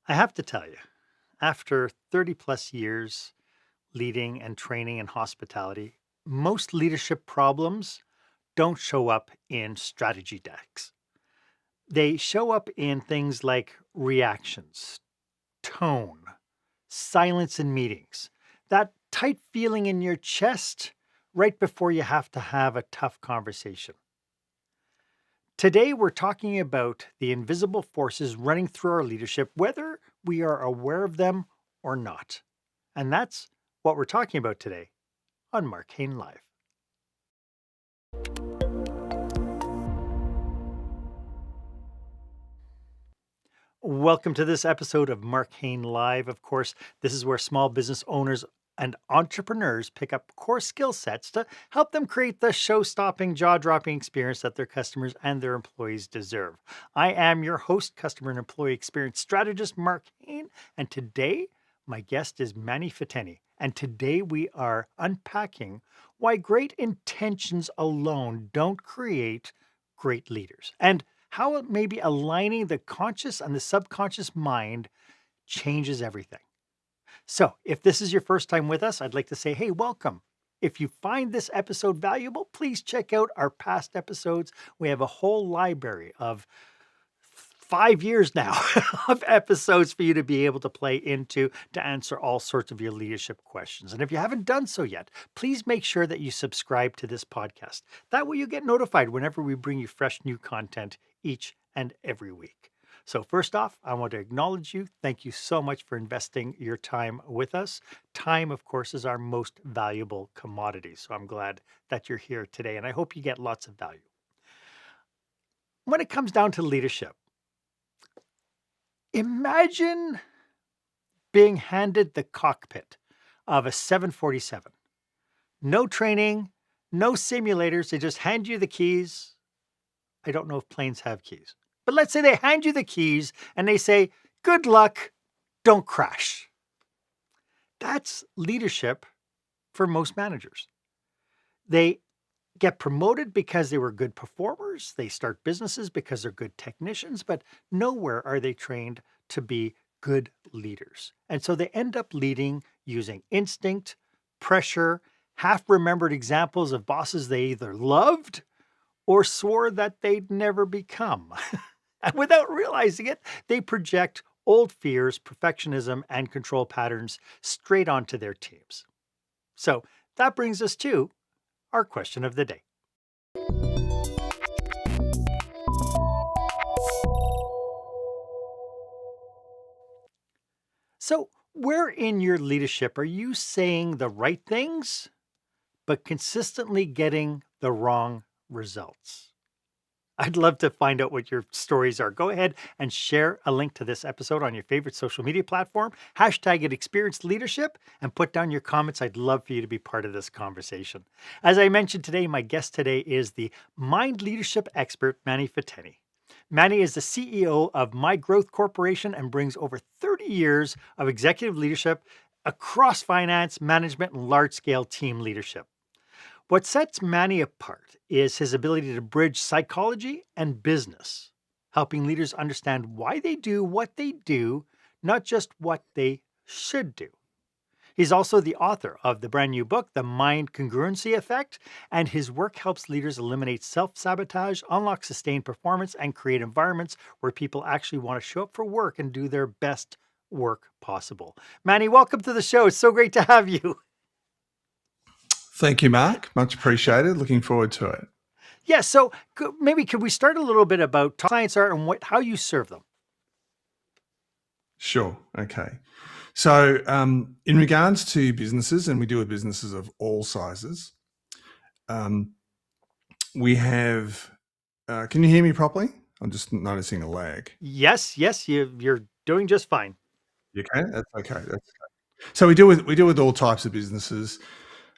I have to tell you, after 30 plus years leading and training in hospitality, most leadership problems don't show up in strategy decks. They show up in things like reactions, tone, silence in meetings, that tight feeling in your chest right before you have to have a tough conversation. Today, we're talking about the invisible forces running through our leadership, whether we are aware of them or not. And that's what we're talking about today on Marc Haine Live. Welcome to this episode of Marc Haine Live. Of course, this is where small business owners and entrepreneurs pick up core skill sets to help them create the show-stopping, jaw-dropping experience that their customers and their employees deserve. I am your host, customer and employee experience strategist, Marc Haine, and today my guest is Manny Fiteni. And today we are unpacking why great intentions alone don't create great leaders, and how maybe aligning the conscious and the subconscious mind changes everything. So, if this is your first time with us, I'd like to say, hey, welcome. If you find this episode valuable, please check out our past episodes. We have a whole library of 5 years now of episodes for you to be able to play into to answer all sorts of your leadership questions. And if you haven't done so yet, please make sure that you subscribe to this podcast. That way you get notified whenever we bring you fresh new content each and every week. So first off, I want to acknowledge you. Thank you so much for investing your time with us. Time, of course, is our most valuable commodity. So I'm glad that you're here today, and I hope you get lots of value. When it comes down to leadership, imagine being handed the cockpit of a 747. No training, no simulators. They just hand you the keys. I don't know if planes have keys, but let's say they hand you the keys and they say, good luck, don't crash. That's leadership for most managers. They get promoted because they were good performers. They start businesses because they're good technicians, but nowhere are they trained to be good leaders. And so they end up leading using instinct, pressure, half-remembered examples of bosses they either loved or swore that they'd never become. And without realizing it, they project old fears, perfectionism, and control patterns straight onto their teams. So that brings us to our question of the day. So, where in your leadership are you saying the right things, but consistently getting the wrong results? I'd love to find out what your stories are. Go ahead and share a link to this episode on your favorite social media platform. Hashtag it experienced leadership and put down your comments. I'd love for you to be part of this conversation. As I mentioned today, my guest today is the mind leadership expert, Manny Fiteni. Manny is the CEO of My Growth Corporation and brings over 30 years of executive leadership across finance, management, and large-scale team leadership. What sets Manny apart is his ability to bridge psychology and business, helping leaders understand why they do what they do, not just what they should do. He's also the author of the brand new book, The Mind Congruency Effect, and his work helps leaders eliminate self-sabotage, unlock sustained performance, and create environments where people actually want to show up for work and do their best work possible. Manny, welcome to the show. It's so great to have you. Thank you, Mark. Much appreciated. Looking forward to it. Yeah, so maybe could we start a little bit about who clients are and how you serve them? Sure. Okay. So in regards to businesses, and we deal with businesses of all sizes, we have, can you hear me properly? I'm just noticing a lag. Yes, you're doing just fine. You okay? That's okay. That's okay. So we deal with all types of businesses,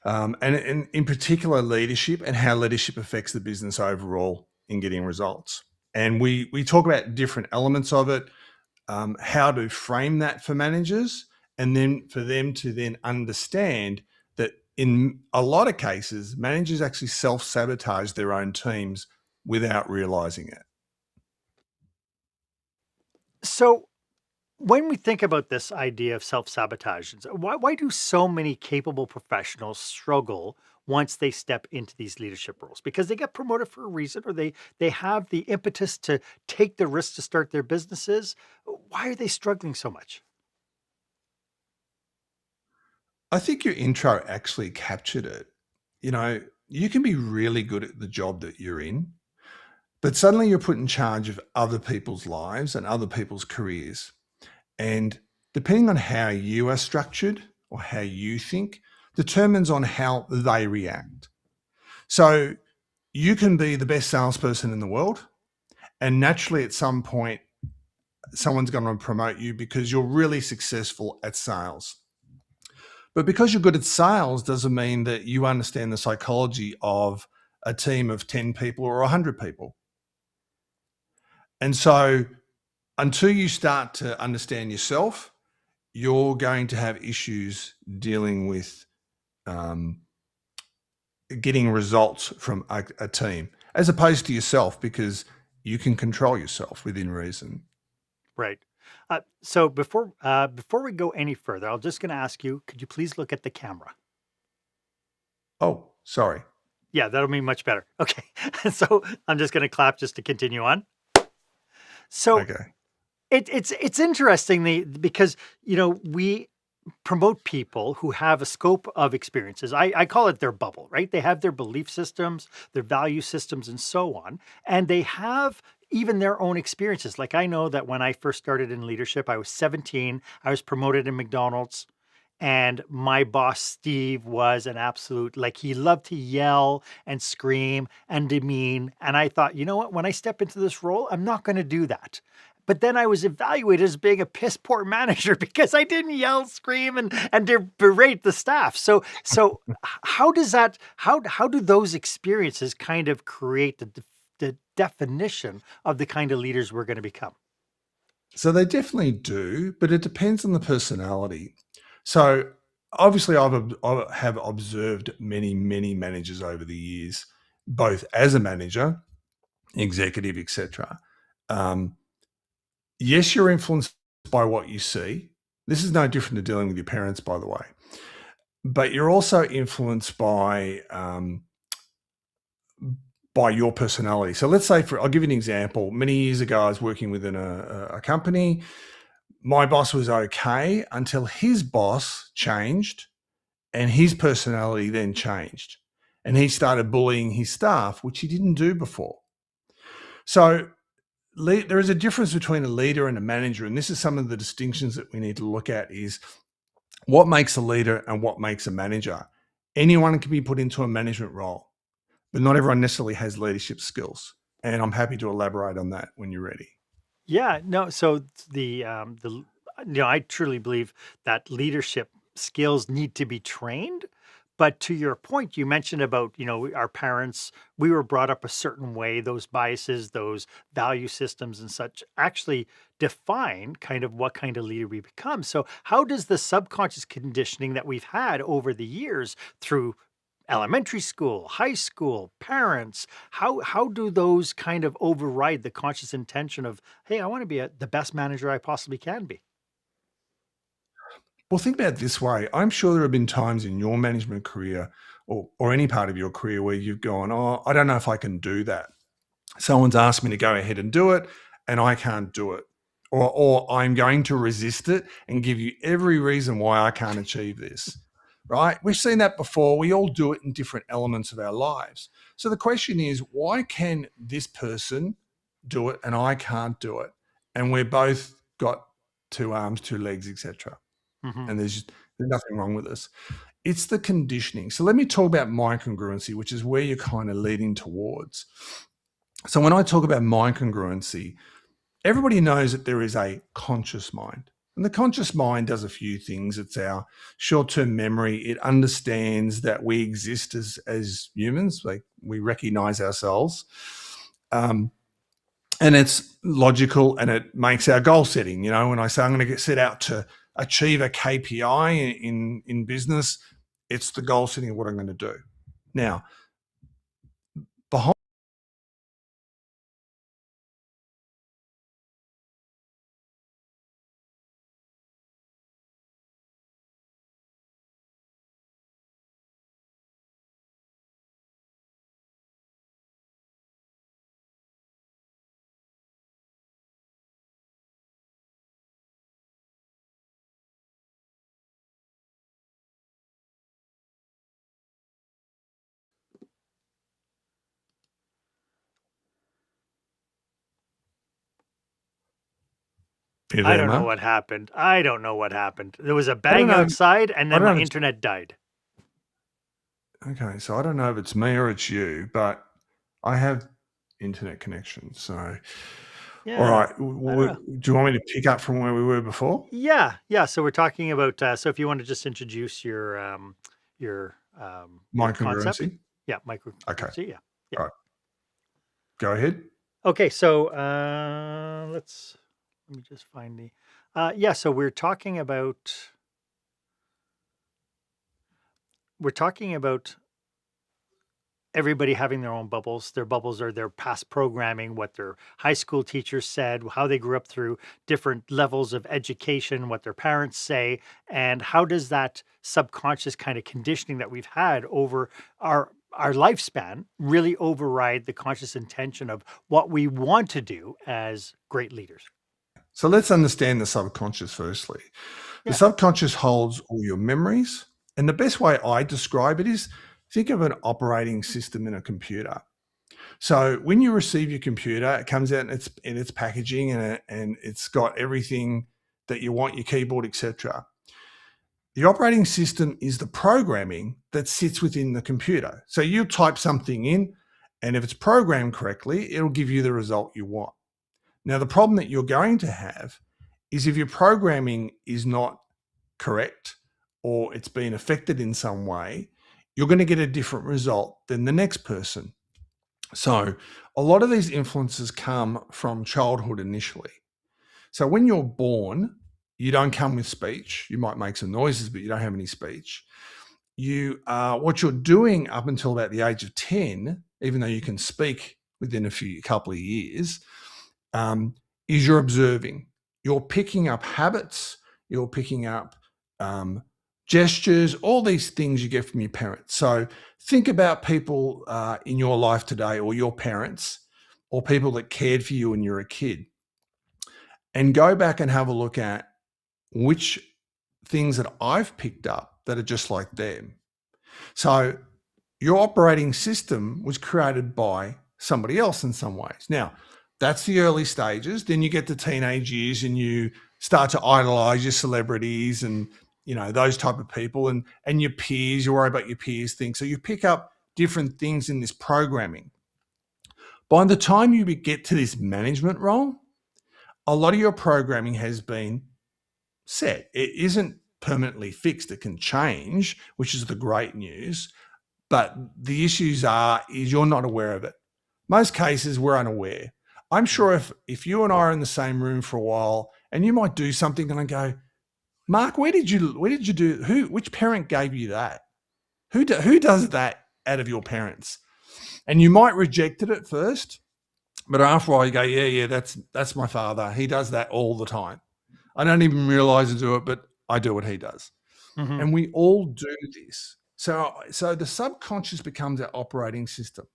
and in particular leadership and how leadership affects the business overall in getting results. And we talk about different elements of it, how to frame that for managers, and then for them to then understand that in a lot of cases, managers actually self-sabotage their own teams without realizing it. So When we think about this idea of self-sabotage, why do so many capable professionals struggle once they step into these leadership roles? Because they get promoted for a reason, or they have the impetus to take the risk to start their businesses. Why are they struggling so much? I think your intro actually captured it. You know, you can be really good at the job that you're in, but suddenly you're put in charge of other people's lives and other people's careers. And depending on how you are structured or how you think, determines on how they react. So you can be the best salesperson in the world, and naturally at some point, someone's going to promote you because you're really successful at sales. But because you're good at sales doesn't mean that you understand the psychology of a team of 10 people or 100 people. And so until you start to understand yourself, you're going to have issues dealing with um, getting results from a team as opposed to yourself, because you can control yourself within reason. Right. So before we go any further, I'm just going to ask you: could you please look at the camera? Oh, sorry. Yeah, that'll be much better. Okay. So I'm just going to clap just to continue on. So Okay. it's interesting because we promote people who have a scope of experiences. I call it their bubble, right? They have their belief systems, their value systems, and so on. And they have even their own experiences. Like I know that when I first started in leadership, I was 17, I was promoted in McDonald's. And my boss, Steve, was an absolute, like, he loved to yell and scream and demean. And I thought, you know what? When I step into this role, I'm not going to do that. But then I was evaluated as being a piss poor manager because I didn't yell, scream, and berate the staff. How does that how do those experiences kind of create the definition of the kind of leaders we're going to become? So they definitely do, but it depends on the personality. So obviously, I have observed many, many managers over the years, both as a manager, executive, etc. Um, yes, you're influenced by what you see. This is no different to dealing with your parents, by the way. But you're also influenced by your personality. So let's say, I'll give you an example. Many years ago, I was working within a company. My boss was okay until his boss changed and his personality then changed. And he started bullying his staff, which he didn't do before. So there is a difference between a leader and a manager. And this is some of the distinctions that we need to look at: is what makes a leader and what makes a manager. Anyone can be put into a management role, but not everyone necessarily has leadership skills. And I'm happy to elaborate on that when you're ready. Yeah, no, so I truly believe that leadership skills need to be trained. But to your point, you mentioned about, our parents, we were brought up a certain way, those biases, those value systems and such actually define kind of what kind of leader we become. So how does the subconscious conditioning that we've had over the years through elementary school, high school, parents, how do those kind of override the conscious intention of, "Hey, I wanna be the best manager I possibly can be?" Well, think about it this way. I'm sure there have been times in your management career, or any part of your career, where you've gone, oh, I don't know if I can do that. Someone's asked me to go ahead and do it, and I can't do it. Or I'm going to resist it and give you every reason why I can't achieve this. Right? We've seen that before. We all do it in different elements of our lives. So the question is, why can this person do it and I can't do it? And we're both got two arms, two legs, etc. Mhm. And there's nothing wrong with us. It's the conditioning. So let me talk about mind congruency, which is where you're kind of leading towards. So when I talk about mind congruency, everybody knows that there is a conscious mind. And the conscious mind does a few things. It's our short-term memory. It understands that we exist as humans, like we recognize ourselves. Um, and it's logical, and it makes our goal setting. When I say I'm going to set out to achieve a KPI in business, it's the goal setting of what I'm going to do. Now, behind You I there, don't know Mark? what happened. I don't know what happened. There was a I don't bang know. outside, and I then don't my know if it's internet died. okay. So I don't know if it's me or it's you, but I have internet connection. So, all Yeah, right. I don't know. Do you want me to pick up from where we were before? Yeah, yeah. So we're talking about. So if you want to just introduce your Mind concept, congruency. yeah, Okay. microcurrency, yeah, yeah. All right. Go ahead. Okay, so let me just find the. Yeah, so we're talking about everybody having their own bubbles. Their bubbles are their past programming, what their high school teachers said, how they grew up through different levels of education, what their parents say, and how does that subconscious kind of conditioning that we've had over our lifespan really override the conscious intention of what we want to do as great leaders. So let's understand the subconscious firstly. The Yeah. subconscious holds all your memories. And the best way I describe it is think of an operating system in a computer. So when you receive your computer, it comes out in its packaging and it's got everything that you want, your keyboard, etc. The operating system is the programming that sits within the computer. So you type something in, and if it's programmed correctly, it'll give you the result you want. Now, the problem that you're going to have is if your programming is not correct or it's been affected in some way, you're going to get a different result than the next person. So, a lot of these influences come from childhood initially. So, when you're born, you don't come with speech. You might make some noises, but you don't have any speech. What you're doing up until about the age of 10, even though you can speak within a couple of years, um, is you're observing. You're picking up habits. You're picking up gestures, all these things you get from your parents. So think about people in your life today, or your parents, or people that cared for you when you were a kid, and go back and have a look at which things that I've picked up that are just like them. So your operating system was created by somebody else in some ways. Now, that's the early stages. Then you get to teenage years and you start to idolize your celebrities and those type of people and your peers. You worry about your peers things. So you pick up different things in this programming. By the time you get to this management role, a lot of your programming has been set. It isn't permanently fixed. It can change, which is the great news. But the issues is you're not aware of it. Most cases we're unaware. I'm Mm. sure if you and I are in the same room for a while and you might do something and I go, Mark, where did you do which parent gave you that? Who does that out of your parents? And you might reject it at first, but after a while you go, yeah, that's my father. He does that all the time. I don't even realize I do it, but I do what he does. Mhm. And we all do this. So the subconscious becomes our operating system.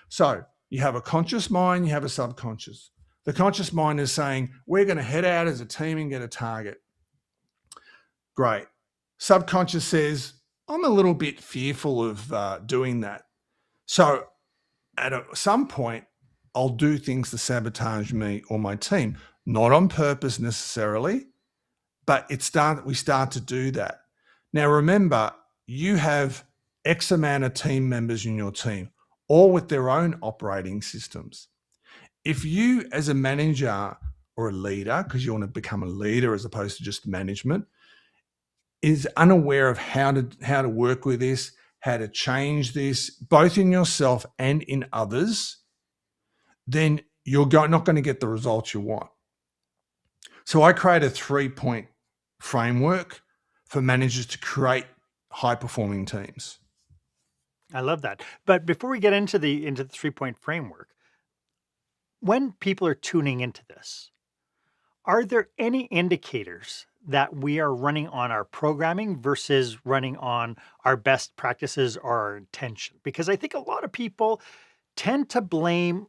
So you have a conscious mind, you have a subconscious. The conscious mind is saying, we're going to head out as a team and get a target. Great. Subconscious says, I'm a little bit fearful of doing that. So some point, I'll do things to sabotage me or my team, not on purpose necessarily, but we start to do that. Now, remember, you have X amount of team members in your team, all with their own operating systems. If you, as a manager or a leader, because you want to become a leader as opposed to just management, is unaware of how to work with this, how to change this, both in yourself and in others, then you're not going to get the results you want. So I create a 3-point framework for managers to create high performing teams. I love that. But before we get into the 3-point framework, when people are tuning into this, are there any indicators that we are running on our programming versus running on our best practices or our intention? Because I think a lot of people tend to blame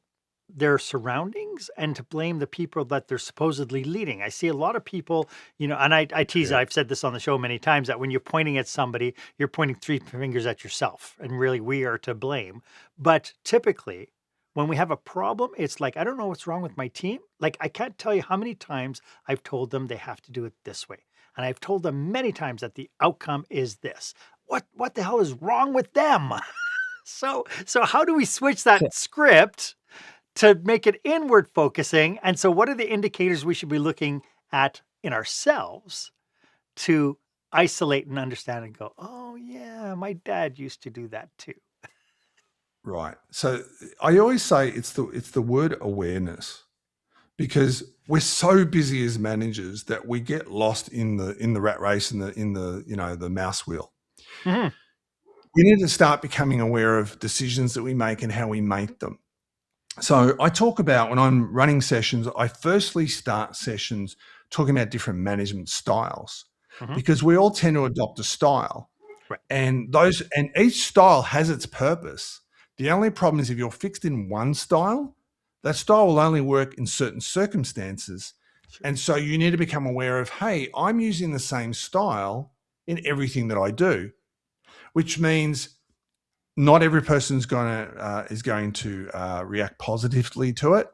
their surroundings and to blame the people that they're supposedly leading. I see a lot of people, and I tease, Yeah. I've said this on the show many times, that when you're pointing at somebody, you're pointing three fingers at yourself, and really we are to blame. But typically, when we have a problem, it's like, I don't know what's wrong with my team. Like, I can't tell you how many times I've told them they have to do it this way. And I've told them many times that the outcome is this. What the hell is wrong with them? So how do we switch that script to make it inward focusing? And so what are the indicators we should be looking at in ourselves to isolate and understand and go, oh yeah, my dad used to do that too. Right. So I always say it's the word awareness, because we're so busy as managers that we get lost in the rat race, in the mouse wheel. Mhm. We need to start becoming aware of decisions that we make and how we make them. So I talk about, when I'm running sessions, I firstly start sessions talking about different management styles, Mhm. because we all tend to adopt a style, Right. and each style has its purpose. The only problem is if you're fixed in one style, that style will only work in certain circumstances. Sure. And so you need to become aware of, hey, I'm using the same style in everything that I do, which means not every person is going to react positively to it,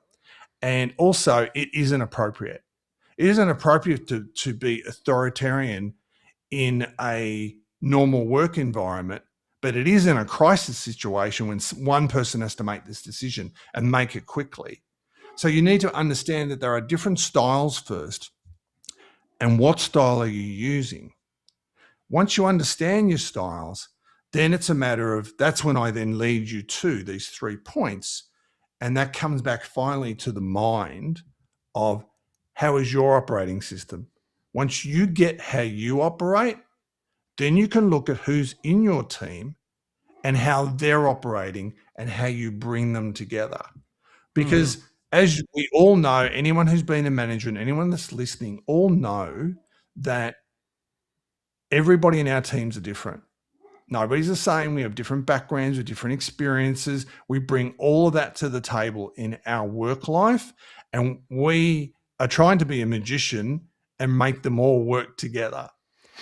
and also it isn't appropriate. It isn't appropriate to be authoritarian in a normal work environment, but it is in a crisis situation when one person has to make this decision and make it quickly. So you need to understand that there are different styles first, and what style are you using? Once you understand your styles, then it's a matter of, that's when I then lead you to these 3 points. And that comes back finally to the mind of, how is your operating system? Once you get how you operate, then you can look at who's in your team and how they're operating and how you bring them together. Mhm. Because as we all know, anyone who's been a manager and anyone that's listening all know that everybody in our teams are different. Nobody's the same. We have different backgrounds with different experiences. We bring all of that to the table in our work life, and we are trying to be a magician and make them all work together.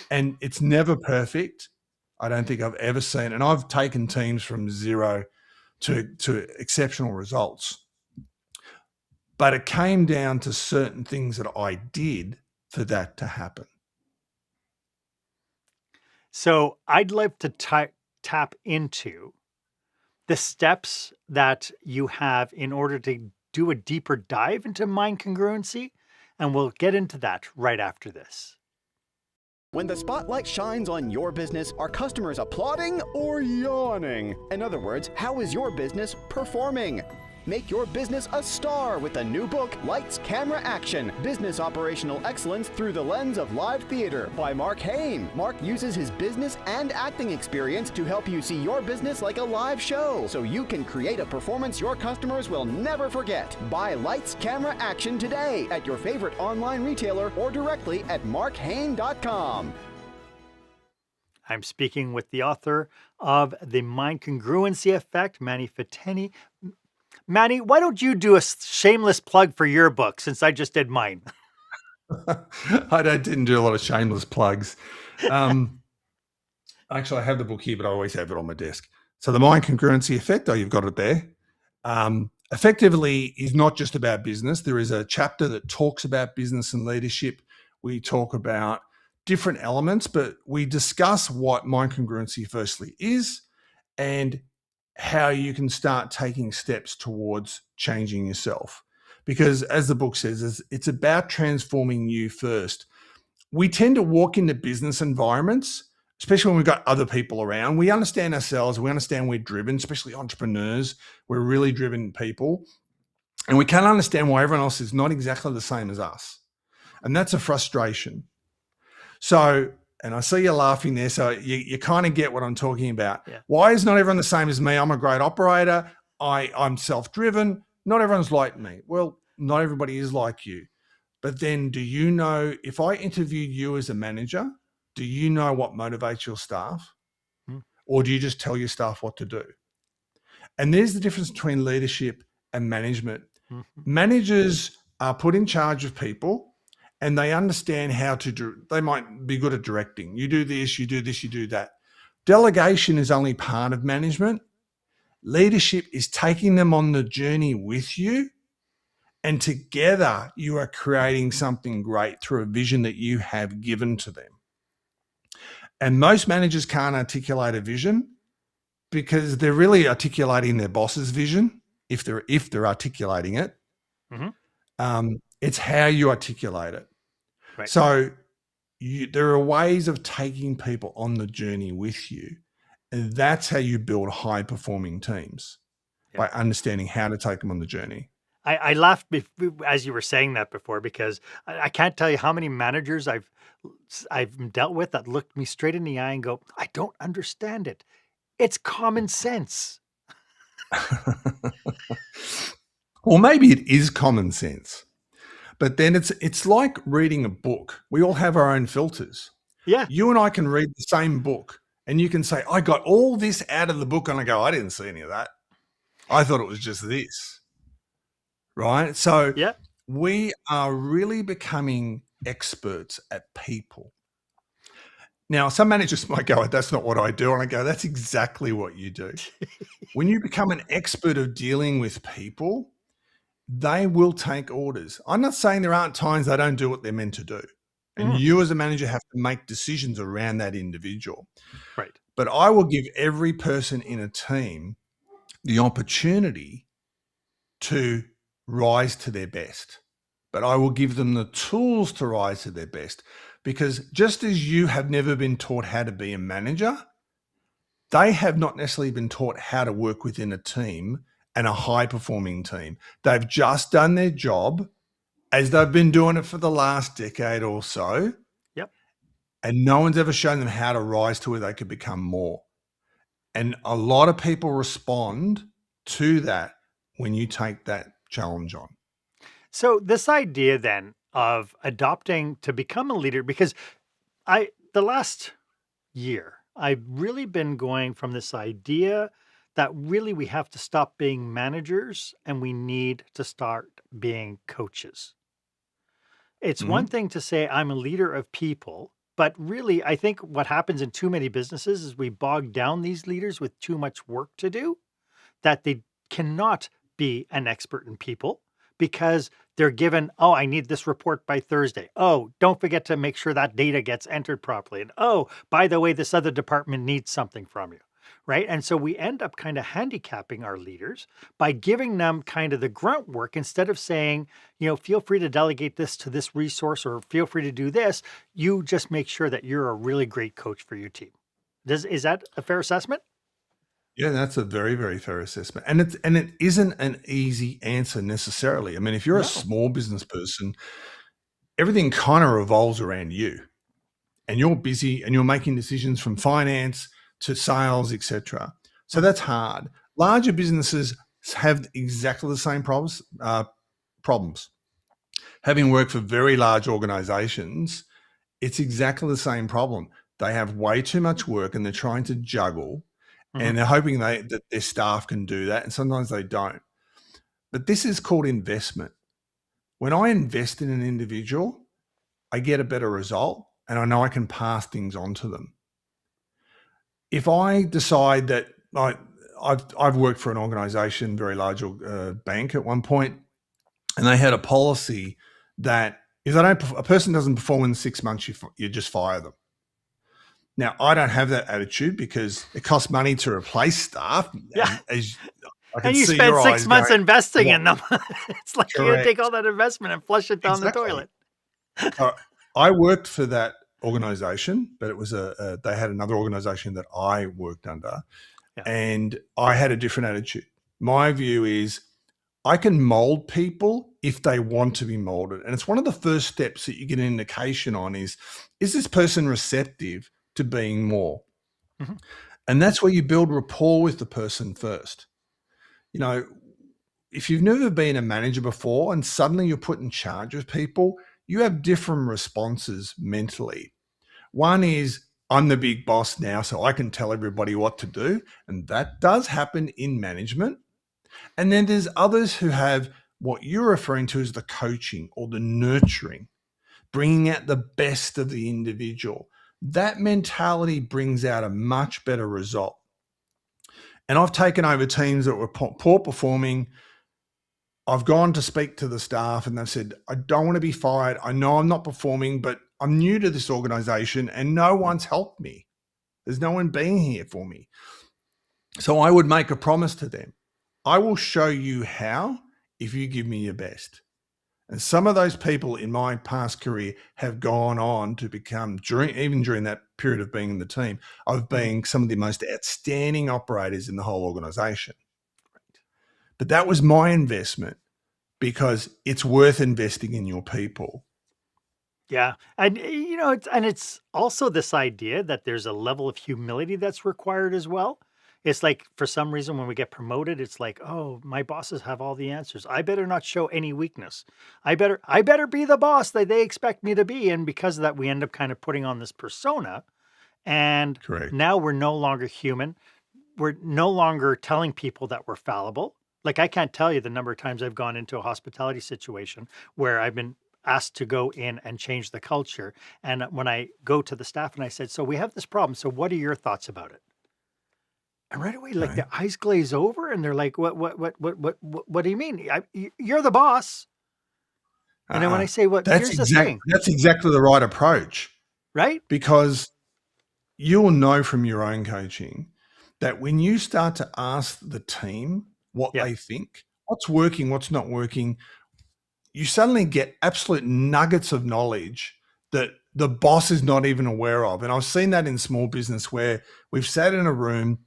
And it's never perfect. I don't think I've ever seen, and I've taken teams from zero to exceptional results. But it came down to certain things that I did for that to happen. So I'd like to tap into the steps that you have in order to do a deeper dive into mind congruency. And we'll get into that right after this. When the spotlight shines on your business, are customers applauding or yawning? In other words, how is your business performing? Make your business a star with the new book, Lights, Camera, Action, Business Operational Excellence Through the Lens of Live Theater by Marc Haine. Marc uses his business and acting experience to help you see your business like a live show, so you can create a performance your customers will never forget. Buy Lights, Camera, Action today at your favorite online retailer or directly at marchaine.com. I'm speaking with the author of The Mind Congruency Effect, Manny Fiteni. Manny, why don't you do a shameless plug for your book since I just did mine? Didn't do a lot of shameless plugs. Actually, I have the book here, but I always have it on my desk. So the Mind Congruency Effect, you've got it there. Effectively is not just about business. There is a chapter that talks about business and leadership. We talk about different elements, but we discuss what mind congruency firstly is and how you can start taking steps towards changing yourself. Because as the book says, it's about transforming you first. We tend to walk into business environments, especially when we've got other people around. We understand ourselves. We understand we're driven, especially entrepreneurs. We're really driven people. And we can't understand why everyone else is not exactly the same as us. And that's a frustration. So, and I see you laughing there. So you kind of get what I'm talking about. Yeah. Why is not everyone the same as me? I'm a great operator. I'm self-driven. Not everyone's like me. Well, not everybody is like you. But then do you know, if I interviewed you as a manager, do you know what motivates your staff? Mm. Or do you just tell your staff what to do? And there's the difference between leadership and management. Mhm. Managers are put in charge of people and they understand how to do, they might be good at directing. You do this, you do this, you do that. Delegation is only part of management. Leadership is taking them on the journey with you, and together you are creating something great through a vision that you have given to them. And most managers can't articulate a vision because they're really articulating their boss's vision if they're articulating it. It's how you articulate it. Right. So there are ways of taking people on the journey with you, and that's how you build high-performing teams, by understanding how to take them on the journey. I laughed as you were saying that before, because I can't tell you how many managers I've dealt with that looked me straight in the eye and go, I don't understand it. It's common sense. Well, maybe it is common sense, but then it's like reading a book. We all have our own filters. Yeah. You and I can read the same book, and you can say, I got all this out of the book, and I go, I didn't see any of that. I thought it was just this. Right? So we are really becoming experts at people. Now, some managers might go, that's not what I do. And I go, that's exactly what you do. When you become an expert of dealing with people, they will take orders. I'm not saying there aren't times they don't do what they're meant to do. And you as a manager have to make decisions around that individual. Right. But I will give every person in a team the opportunity to rise to their best. But I will give them the tools to rise to their best, because just as you have never been taught how to be a manager, they have not necessarily been taught how to work within a team and a high-performing team. They've just done their job as they've been doing it for the last decade or so. Yep. And no one's ever shown them how to rise to where they could become more. And a lot of people respond to that when you take that challenge on. So this idea then of adopting to become a leader, because the last year, I've really been going from this idea that really we have to stop being managers and we need to start being coaches. It's one thing to say I'm a leader of people, but really I think what happens in too many businesses is we bog down these leaders with too much work to do, that they cannot be an expert in people because they're given, oh, I need this report by Thursday. Oh, don't forget to make sure that data gets entered properly. And oh, by the way, this other department needs something from you, right? And so we end up kind of handicapping our leaders by giving them kind of the grunt work instead of saying, feel free to delegate this to this resource or feel free to do this. You just make sure that you're a really great coach for your team. Is that a fair assessment? Yeah, that's a very, very fair assessment. And it isn't an easy answer necessarily. I mean, if you're a small business person, everything kind of revolves around you. And you're busy and you're making decisions from finance to sales, etc. So that's hard. Larger businesses have exactly the same problems. Having worked for very large organizations, it's exactly the same problem. They have way too much work and they're trying to juggle. And they're hoping that their staff can do that, and sometimes they don't. But this is called investment. When I invest in an individual, I get a better result, and I know I can pass things on to them. If I decide that I've worked for an organization, very large bank at one point, and they had a policy that if a person doesn't perform in 6 months, you just fire them. Now, I don't have that attitude because it costs money to replace staff. Yeah. And you spend 6 months investing in them. It's like you're going to take all that investment and flush it down the toilet. I worked for that organization, but it was they had another organization that I worked under, and I had a different attitude. My view is I can mold people if they want to be molded. And it's one of the first steps that you get an indication on is this person receptive to being more? And that's where you build rapport with the person first. If you've never been a manager before and suddenly you're put in charge of people, you have different responses mentally. One is, I'm the big boss now, so I can tell everybody what to do. And that does happen in management. And then there's others who have what you're referring to as the coaching or the nurturing, bringing out the best of the individual. That mentality brings out a much better result. And I've taken over teams that were poor performing. I've gone to speak to the staff and they've said, I don't want to be fired. I know I'm not performing, but I'm new to this organization and no one's helped me. There's no one being here for me. So I would make a promise to them. I will show you how if you give me your best. And some of those people in my past career have gone on to become, even during that period of being in the team, of being some of the most outstanding operators in the whole organization. But that was my investment because it's worth investing in your people. Yeah. And it's also this idea that there's a level of humility that's required as well. It's like for some reason when we get promoted, it's like, oh, my bosses have all the answers. I better not show any weakness. I better be the boss that they expect me to be. And because of that, we end up kind of putting on this persona. And Correct. now we're no longer human. We're no longer telling people that we're fallible. Like I can't tell you the number of times I've gone into a hospitality situation where I've been asked to go in and change the culture. And when I go to the staff and I said, so we have this problem. So what are your thoughts about it? And right away, like Okay. their eyes glaze over and they're like, what do you mean? You're the boss. And then when I say, well, here's the thing, That's exactly the right approach, right? because you'll know from your own coaching that when you start to ask the team what Yeah. they think, what's working, what's not working, you suddenly get absolute nuggets of knowledge that the boss is not even aware of. And I've seen that in small business where we've sat in a room,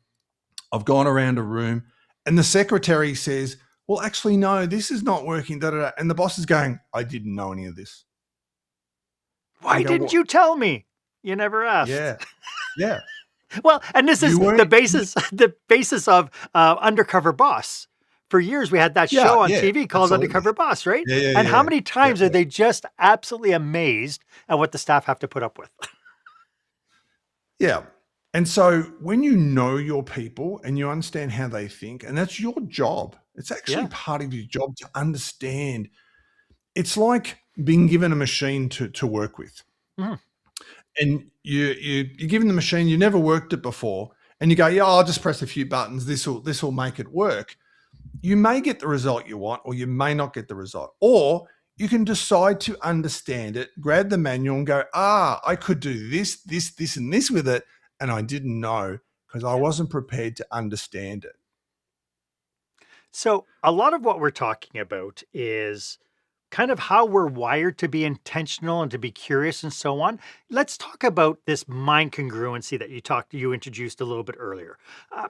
I've gone around a room, and the secretary says, well, actually, no, this is not working. Da, da, da. And the boss is going, I didn't know any of this. Why go, didn't "What?" you tell me? You never asked. Yeah. Yeah. Well, and this is You the weren't. basis of Undercover Boss. For years, we had that Yeah. show on Yeah. TV called Absolutely. Undercover Boss, right? Yeah. Yeah. And how Yeah. many times Yeah. are they just absolutely amazed at what the staff have to put up with? Yeah. And so when you know your people and you understand how they think, and that's your job, it's actually Yeah. part of your job to understand. It's like being given a machine to work with. Mhm. And you're given the machine, you never worked it before, and you go, yeah, I'll just press a few buttons. This will make it work. You may get the result you want, or you may not get the result. Or you can decide to understand it, grab the manual and go, I could do this, this, this, and this with it. And I didn't know because I wasn't prepared to understand it. So a lot of what we're talking about is kind of how we're wired to be intentional and to be curious and so on. Let's talk about this mind congruency that you introduced a little bit earlier.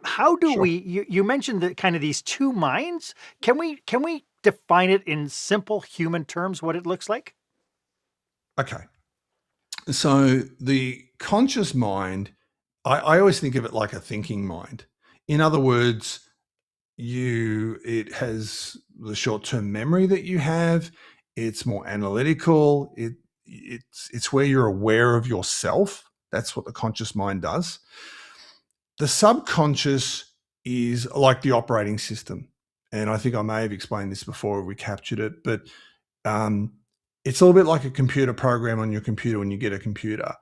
How do Sure. you mentioned that kind of these two minds? Can we define it in simple human terms what it looks like? Okay. So the conscious mind, I always think of it like a thinking mind. In other words, it has the short-term memory that you have. It's more analytical. It's where you're aware of yourself. That's what the conscious mind does. The subconscious is like the operating system. And I think I may have explained this before we captured it, but it's a little bit like a computer program on your computer when you get a computer.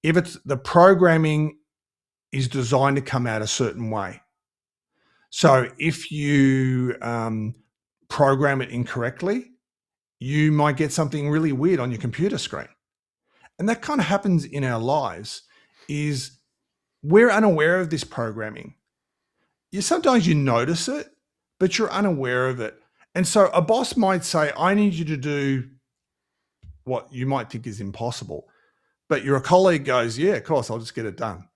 If it's the programming is designed to come out a certain way. So if you program it incorrectly, you might get something really weird on your computer screen. And that kind of happens in our lives is we're unaware of this programming. Sometimes you notice it, but you're unaware of it. And so a boss might say, I need you to do what you might think is impossible. But your colleague goes, yeah, of course, I'll just get it done.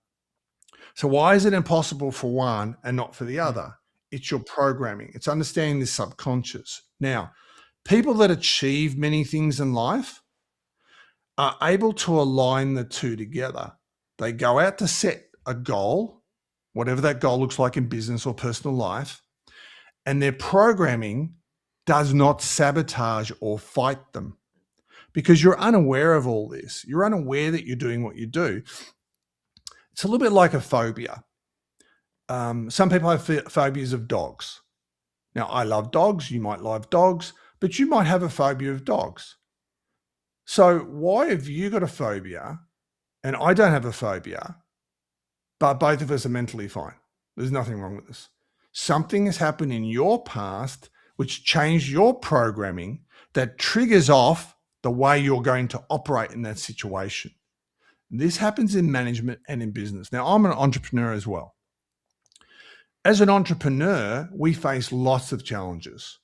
So why is it impossible for one and not for the other? It's your programming. It's understanding the subconscious. Now, people that achieve many things in life are able to align the two together. They go out to set a goal, whatever that goal looks like in business or personal life, and their programming does not sabotage or fight them because you're unaware of all this. You're unaware that you're doing what you do. It's a little bit like a phobia. Some people have phobias of dogs. Now, I love dogs. You might love dogs, but you might have a phobia of dogs. So why have you got a phobia and I don't have a phobia, but both of us are mentally fine? There's nothing wrong with this. Something has happened in your past which changed your programming that triggers off the way you're going to operate in that situation. This happens in management and in business. Now, I'm an entrepreneur as well. As an entrepreneur, we face lots of challenges.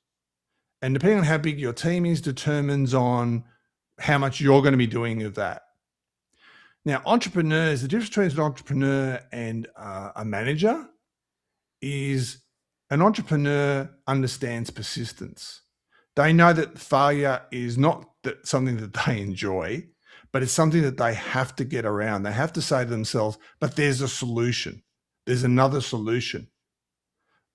And depending on how big your team is, determines on how much you're going to be doing of that. Now, entrepreneurs, the difference between an entrepreneur and a manager is an entrepreneur understands persistence. They know that failure is not something that they enjoy, but it's something that they have to get around. They have to say to themselves, but there's a solution. There's another solution.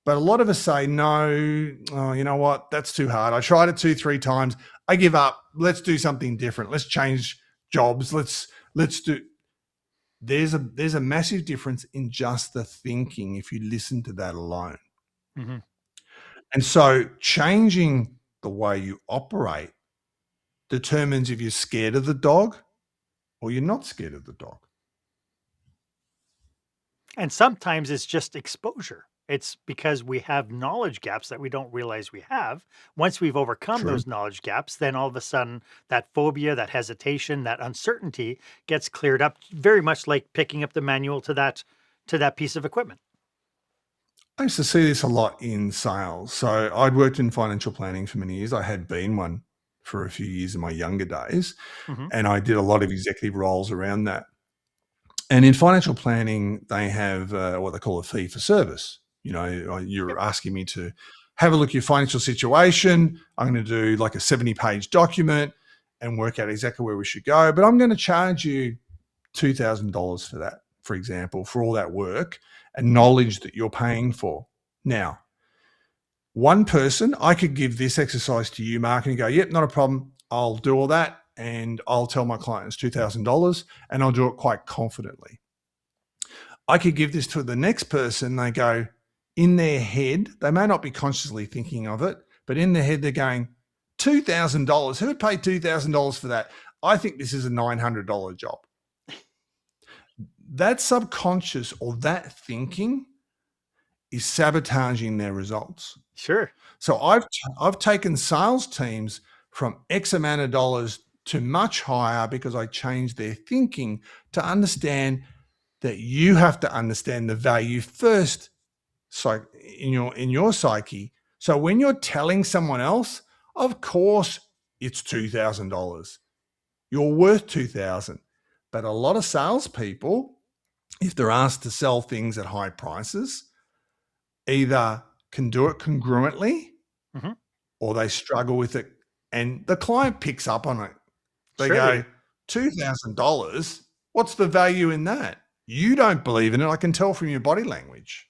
But a lot of us say, no, oh, you know what? That's too hard. I tried it 2-3 times. I give up. Let's do something different. Let's change jobs. Let's do. There's a massive difference in just the thinking if you listen to that alone. Mm-hmm. And so changing the way you operate determines if you're scared of the dog or you're not scared of the dog. And sometimes it's just exposure. It's because we have knowledge gaps that we don't realize we have. Once we've overcome True. those knowledge gaps, then all of a sudden that phobia, that hesitation, that uncertainty gets cleared up, very much like picking up the manual to that piece of equipment. I used to see this a lot in sales. So I'd worked in financial planning for many years. I had been one for a few years in my younger days, Mm-hmm. and I did a lot of executive roles around that. And in financial planning, they have what they call a fee for service. You know, you're asking me to have a look at your financial situation. I'm going to do like a 70-page document and work out exactly where we should go. But I'm going to charge you $2,000 for that, for example, for all that work and knowledge that you're paying for. Now, one person, I could give this exercise to you, Mark, and you go, yep, not a problem. I'll do all that. And I'll tell my clients $2,000 and I'll do it quite confidently. I could give this to the next person. They go, in their head, they may not be consciously thinking of it, but in their head, they're going, $2,000. Who would pay $2,000 for that? I think this is a $900 job. That subconscious or that thinking is sabotaging their results. Sure. So I've taken sales teams from X amount of dollars to much higher because I changed their thinking to understand that you have to understand the value first. So in your psyche. So when you're telling someone else, of course it's $2,000. You're worth $2,000. But a lot of salespeople, if they're asked to sell things at high prices, either can do it congruently Mm-hmm. or they struggle with it, and the client picks up on it. They Surely. go, $2,000. What's the value in that? You don't believe in it. I can tell from your body language.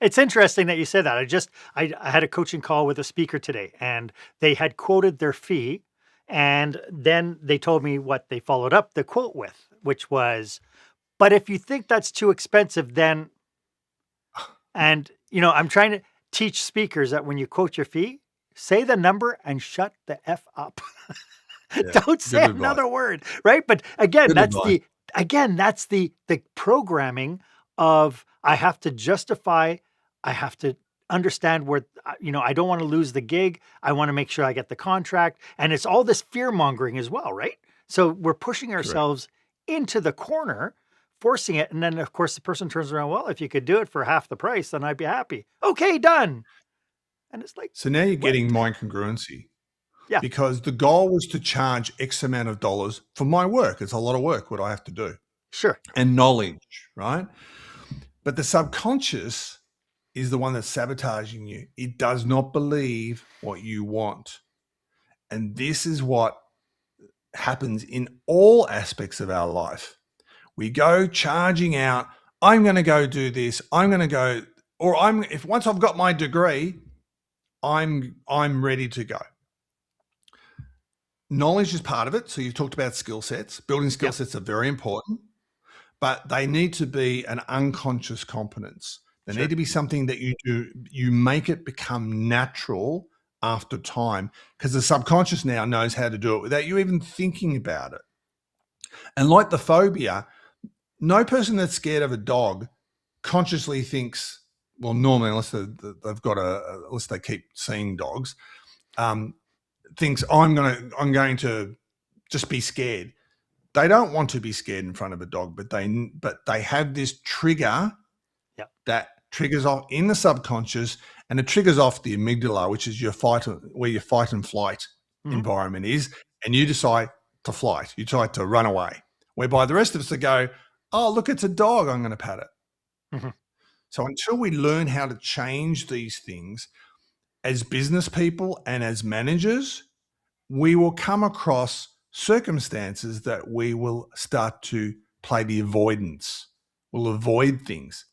It's interesting that you said that. I had a coaching call with a speaker today, and they had quoted their fee, and then they told me what they followed up the quote with, which was, but if you think that's too expensive, then, and I'm trying to teach speakers that when you quote your fee, say the number and shut the F up. Yeah, Don't say good another advice. word, right? But again, Good advice. that's the programming of I have to justify, I have to understand where, I don't want to lose the gig. I want to make sure I get the contract. And it's all this fear mongering as well, right? So we're pushing ourselves into the corner, forcing it. And then of course the person turns around, well, if you could do it for half the price, then I'd be happy. Okay, done. And it's like, So now you're what? getting mind congruency. Yeah. Because the goal was to charge X amount of dollars for my work. It's a lot of work, what I have to do. Sure. And knowledge, right? But the subconscious is the one that's sabotaging you. It does not believe what you want. And this is what happens in all aspects of our life. We go charging out, I'm going to go do this, I'm going to go, or once I've got my degree, I'm ready to go. Knowledge is part of it. So you've talked about skill sets. Building skill sets are very important, but they need to be an unconscious competence. They need to be something that you do, you make it become natural after time, because the subconscious now knows how to do it without you even thinking about it. And like the phobia, no person that's scared of a dog consciously thinks, well, normally, unless they've got unless they keep seeing dogs, thinks I'm going to just be scared. They don't want to be scared in front of a dog, but they have this trigger that triggers off in the subconscious, and it triggers off the amygdala, which is where your fight and flight environment is, and you decide to flight. You decide to run away. Whereby the rest of us go, oh, look, it's a dog. I'm going to pat it. So until we learn how to change these things as business people and as managers, we will come across circumstances that we will start to play the avoidance. We'll avoid things.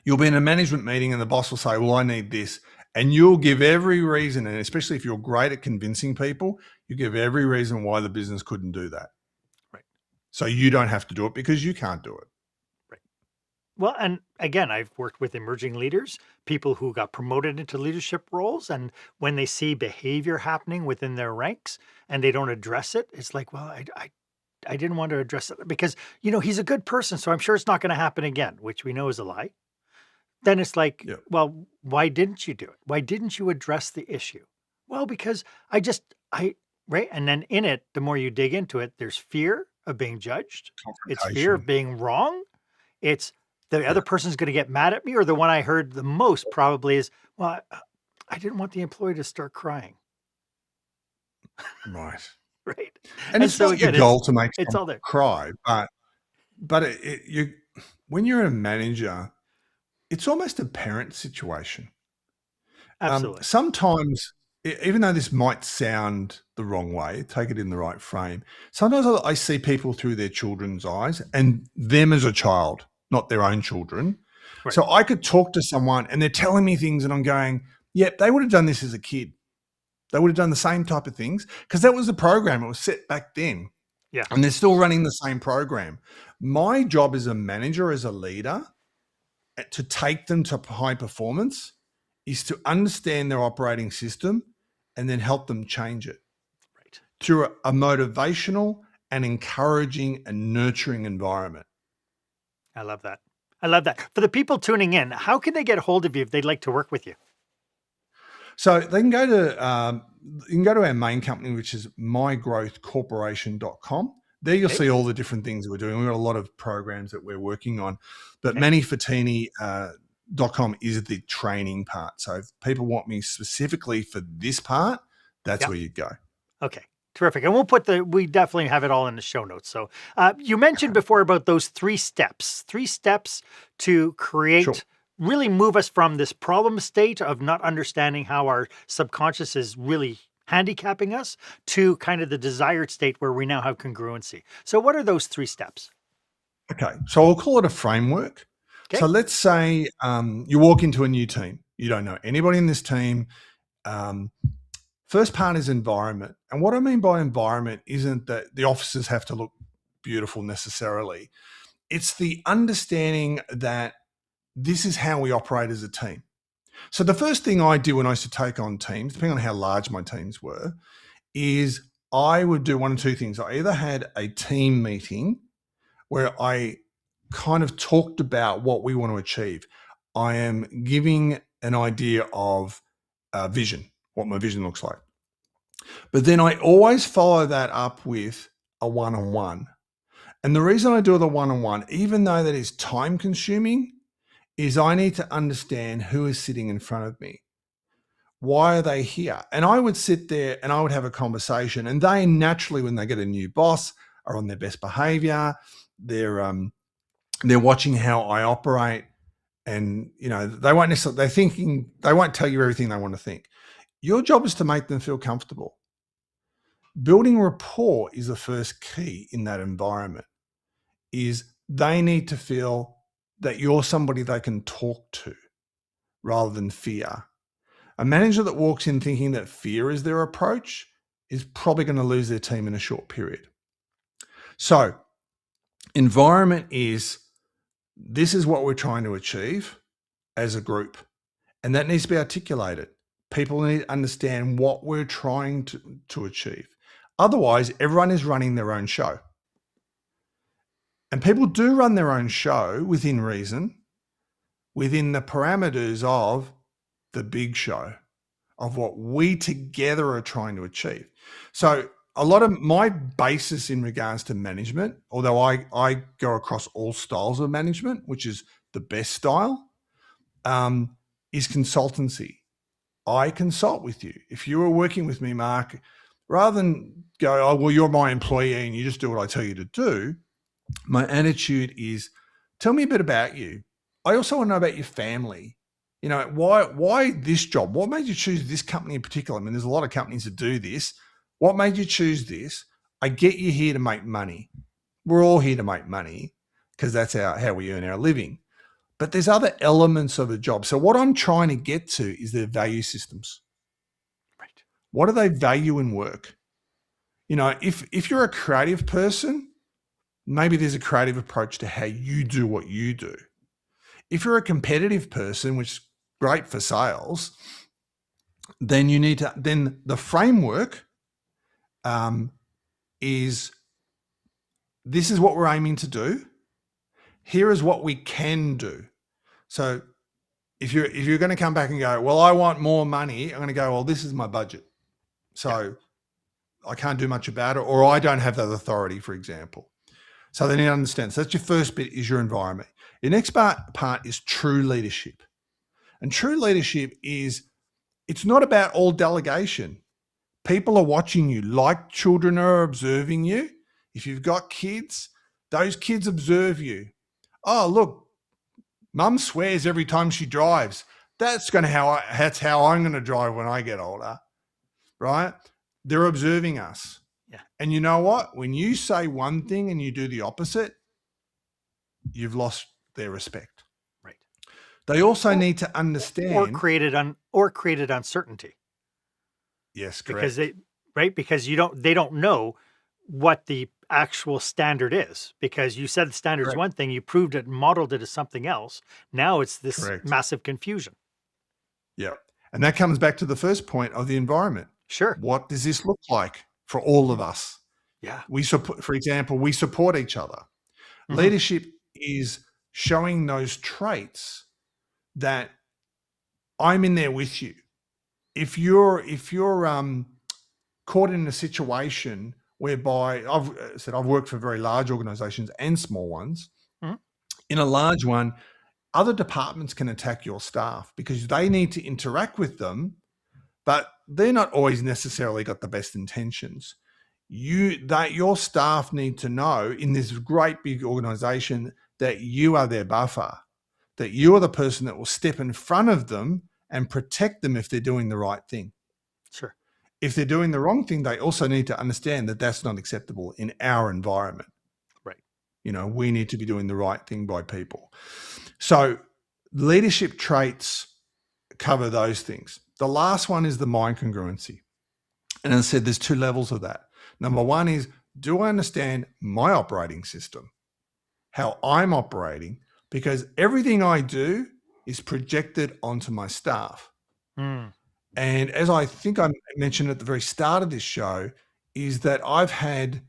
You'll be in a management meeting and the boss will say, well, I need this. And you'll give every reason, and especially if you're great at convincing people, you give every reason why the business couldn't do that. Right. So you don't have to do it because you can't do it. Right. Well, and again, I've worked with emerging leaders, people who got promoted into leadership roles. And when they see behavior happening within their ranks and they don't address it, it's like, well, I didn't want to address it because, he's a good person. So I'm sure it's not going to happen again, which we know is a lie. Then it's like, well, why didn't you do it? Why didn't you address the issue? Well, because right. And then in it, the more you dig into it, there's fear of being judged. It's fear of being wrong. It's the other person's going to get mad at me. Or the one I heard the most probably is, well, I didn't want the employee to start crying. Right. Right. And it's not your goal to make someone cry, but when you're a manager, it's almost a parent situation. Absolutely. Sometimes, even though this might sound the wrong way, take it in the right frame. Sometimes I see people through their children's eyes and them as a child, not their own children. Right. So I could talk to someone and they're telling me things and I'm going, yep, they would have done this as a kid. They would have done the same type of things because that was the program. It was set back then. Yeah. And they're still running the same program. My job as a manager, as a leader, to take them to high performance is to understand their operating system and then help them change it through a motivational and encouraging and nurturing environment. I love that. I love that. For the people tuning in, how can they get a hold of you if they'd like to work with you? So they can go to our main company, which is mygrowthcorporation.com. There you'll see all the different things we're doing. We've got a lot of programs that we're working on, but mannyfiteni.com is the training part. So if people want me specifically for this part, that's where you go. Okay. Terrific. And we definitely have it all in the show notes. So you mentioned before about those 3 steps to create, really move us from this problem state of not understanding how our subconscious is really handicapping us to kind of the desired state where we now have congruency. So what are those 3 steps? Okay. So I'll call it a framework. Okay. So let's say you walk into a new team. You don't know anybody in this team. First part is environment. And what I mean by environment isn't that the offices have to look beautiful necessarily. It's the understanding that this is how we operate as a team. So the first thing I do when I used to take on teams, depending on how large my teams were, is I would do one of 2 things. I either had a team meeting where I kind of talked about what we want to achieve. I am giving an idea of vision, what my vision looks like. But then I always follow that up with a one-on-one. And the reason I do the one-on-one, even though that is time consuming, is I need to understand who is sitting in front of me. Why are they here? And I would sit there and I would have a conversation, and they naturally, when they get a new boss, are on their best behavior. They're watching how I operate, and they won't tell you everything they want to think. Your job is to make them feel comfortable. Building rapport is the first key in that environment. Is they need to feel that you're somebody they can talk to rather than fear. A manager that walks in thinking that fear is their approach is probably going to lose their team in a short period. So environment is, this is what we're trying to achieve as a group, and that needs to be articulated. People need to understand what we're trying to achieve. Otherwise, everyone is running their own show. And people do run their own show within reason, within the parameters of the big show, of what we together are trying to achieve. So a lot of my basis in regards to management, although I go across all styles of management, which is the best style, is consultancy. I consult with you. If you were working with me, Mark, rather than go, oh, well, you're my employee and you just do what I tell you to do, my attitude is, tell me a bit about you. I also want to know about your family. You know, why this job? What made you choose this company in particular? I mean, there's a lot of companies that do this. What made you choose this? I get you here to make money. We're all here to make money because that's how we earn our living. But there's other elements of a job. So what I'm trying to get to is their value systems. Right. What do they value in work? You know, if you're a creative person, maybe there's a creative approach to how you do what you do. If you're a competitive person, which is great for sales, then you need to, then the framework is, this is what we're aiming to do. Here is what we can do. So if you're going to come back and go, well, I want more money, I'm going to go, well, this is my budget. So I can't do much about it, or I don't have that authority, for example. So they need to understand. So that's your first bit, is your environment. Your next part is true leadership. And true leadership is, it's not about all delegation. People are watching you, like children are observing you. If you've got kids, those kids observe you. Oh, look, mum swears every time she drives. That's how I'm going to drive when I get older, right? They're observing us. Yeah. And you know what? When you say one thing and you do the opposite, you've lost their respect. Right. They also need to understand, or created uncertainty. Yes, correct. Because they don't know what the actual standard is, because you said the standard is one thing, you proved it and modeled it as something else. Now it's this massive confusion. Yeah. And that comes back to the first point of the environment. Sure. What does this look like for all of us? Yeah. For example, we support each other. Mm-hmm. Leadership is showing those traits that I'm in there with you. If you're caught in a situation whereby I've worked for very large organizations and small ones. Mm-hmm. In a large one, other departments can attack your staff because they need to interact with them, but they're not always necessarily got the best intentions. Your staff need to know in this great big organization that you are their buffer, that you are the person that will step in front of them and protect them if they're doing the right thing. Sure. If they're doing the wrong thing, they also need to understand that that's not acceptable in our environment. Right. You know, we need to be doing the right thing by people. So leadership traits cover those things. The last one is the mind congruency. And as I said, there's two levels of that. Number one is, do I understand my operating system, how I'm operating? Because everything I do is projected onto my staff. Mm. And as I think I mentioned at the very start of this show, is that I've had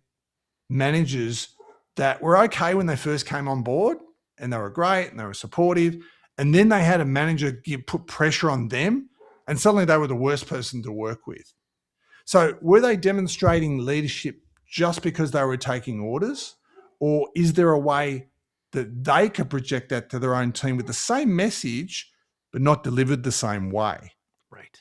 managers that were okay when they first came on board and they were great and they were supportive. And then they had a manager put pressure on them and suddenly they were the worst person to work with. So were they demonstrating leadership just because they were taking orders? Or is there a way that they could project that to their own team with the same message, but not delivered the same way? Right.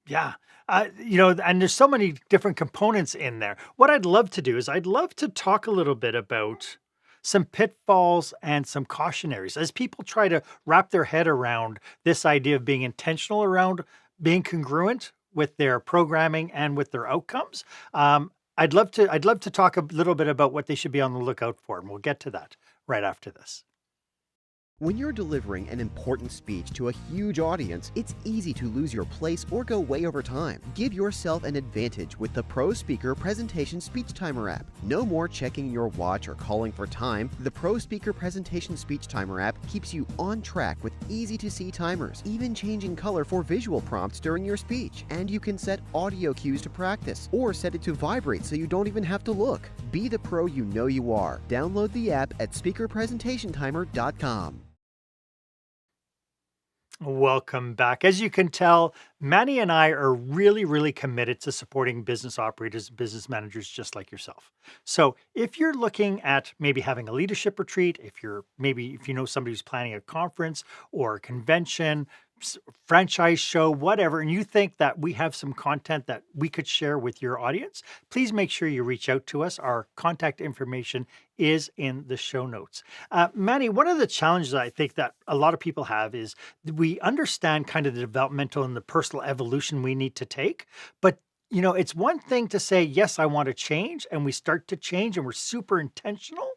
Yeah. And there's so many different components in there. What I'd love to do is I'd love to talk a little bit about some pitfalls and some cautionaries as people try to wrap their head around this idea of being intentional around being congruent with their programming and with their outcomes. I'd love to talk a little bit about what they should be on the lookout for, and we'll get to that right after this. When you're delivering an important speech to a huge audience, it's easy to lose your place or go way over time. Give yourself an advantage with the Pro Speaker Presentation Speech Timer app. No more checking your watch or calling for time. The Pro Speaker Presentation Speech Timer app keeps you on track with easy-to-see timers, even changing color for visual prompts during your speech. And you can set audio cues to practice or set it to vibrate so you don't even have to look. Be the pro you know you are. Download the app at speakerpresentationtimer.com. Welcome back. As you can tell, Manny and I are really, really committed to supporting business operators, business managers just like yourself. So, if you're looking at maybe having a leadership retreat, if you know somebody who's planning a conference or a convention, franchise show, whatever, and you think that we have some content that we could share with your audience, please make sure you reach out to us. Our contact information is in the show notes. Manny, one of the challenges I think that a lot of people have is we understand kind of the developmental and the personal evolution we need to take, but it's one thing to say, yes, I want to change, and we start to change and we're super intentional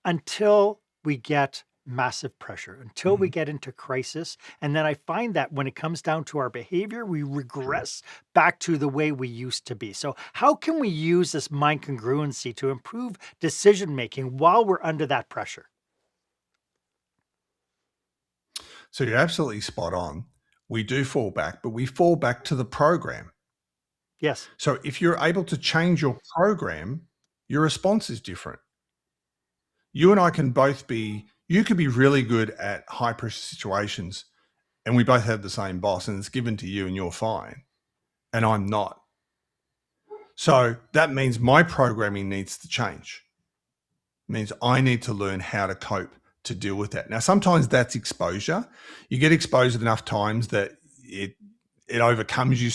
until we get massive pressure, until we Mhm. get into crisis. And then I find that when it comes down to our behavior, we Sure. regress back to the way we used to be. So, how can we use this mind congruency to improve decision making while we're under that pressure? So you're absolutely spot on. We do fall back, but we fall back to the program. Yes. So if you're able to change your program, your response is different. You and I can both be, you could be really good at high pressure situations, and we both have the same boss and it's given to you and you're fine, and I'm not. So that means my programming needs to change. It means I need to learn how to cope to deal with that. Now, sometimes that's exposure. You get exposed enough times that it overcomes you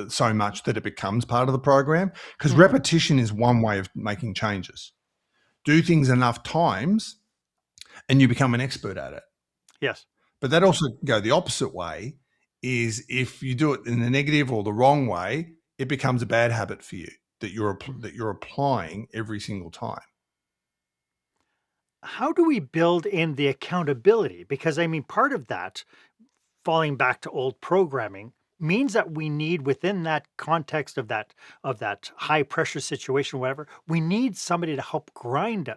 so much that it becomes part of the program, because Mhm. repetition is one way of making changes. Do things enough times and you become an expert at it. Yes. But that also can go the opposite way, is if you do it in the negative or the wrong way, it becomes a bad habit for you that you're applying every single time. How do we build in the accountability? Because I mean, part of that, falling back to old programming, means that we need within that context of that high pressure situation, whatever, we need somebody to help ground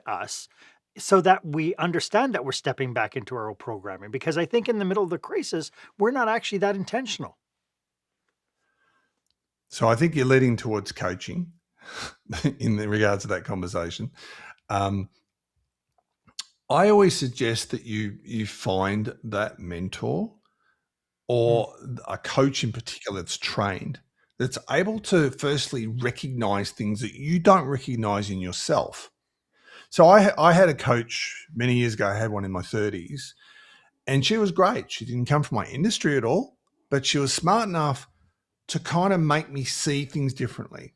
us so that we understand that we're stepping back into our old programming. Because I think in the middle of the crisis, we're not actually that intentional. So I think you're leading towards coaching in the regards to that conversation. Um, I always suggest that you find that mentor Mm, or a coach in particular that's trained, that's able to firstly recognize things that you don't recognize in yourself. So I had a coach many years ago. I had one in my 30s, and she was great. She didn't come from my industry at all, but she was smart enough to kind of make me see things differently.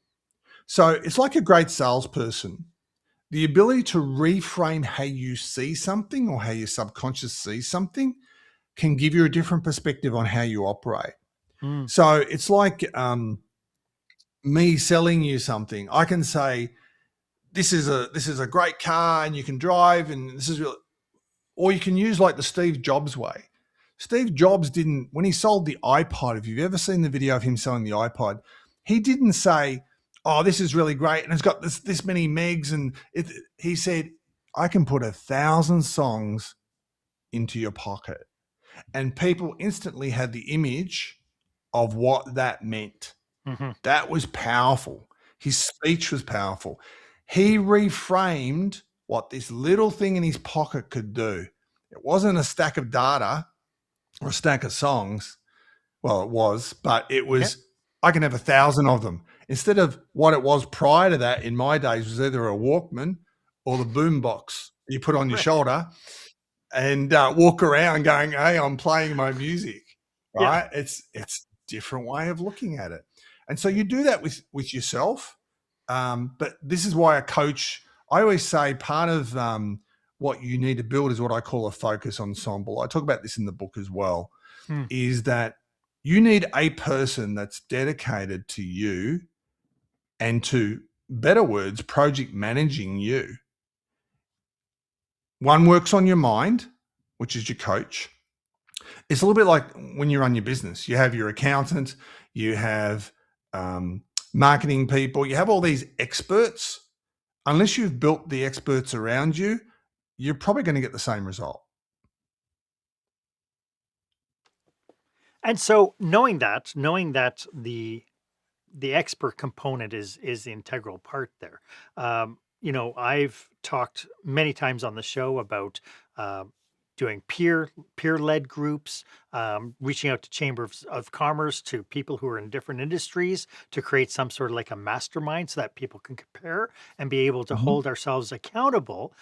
So it's like a great salesperson. The ability to reframe how you see something or how your subconscious sees something can give you a different perspective on how you operate. mm, So it's like me selling you something. I can say, this is a great ar and you can drive, and this is real. Or you can use like the Steve Jobs way. Steve Jobs didn't, when he sold the iPod, if you've ever seen the video of him selling the iPod, he didn't say, oh, this is really great and it's got this many megs. And he said, I can put 1,000 songs into your pocket. And people instantly had the image of what that meant. mhm. That was powerful. His speech was powerful. He reframed what this little thing in his pocket could do. It wasn't a stack of data or a stack of songs. Well, it was, but it Yeah, was, I can have 1,000 of them. Instead of what it was prior to that in my days was either a Walkman or the boom box you put on your correct. shoulder and walk around going, hey, I'm playing my music, Yeah, right? yeah. It's a different way of looking at it. And so you do that with yourself. But this is why a coach, I always say part of what you need to build is what I call a focus ensemble. I talk about this in the book as well, Mm. is that you need a person that's dedicated to you and, to better words, project managing you. One works on your mind, which is your coach. It's a little bit like when you run your business. You have your accountant, you have marketing people, you have all these experts. Unless you've built the experts around you, you're probably going to get the same result. And so knowing that the expert component is the integral part there. I've talked many times on the show about uh, doing peer-led groups, reaching out to chambers of commerce, to people who are in different industries to create some sort of like a mastermind so that people can compare and be able to Mhm. hold ourselves accountable.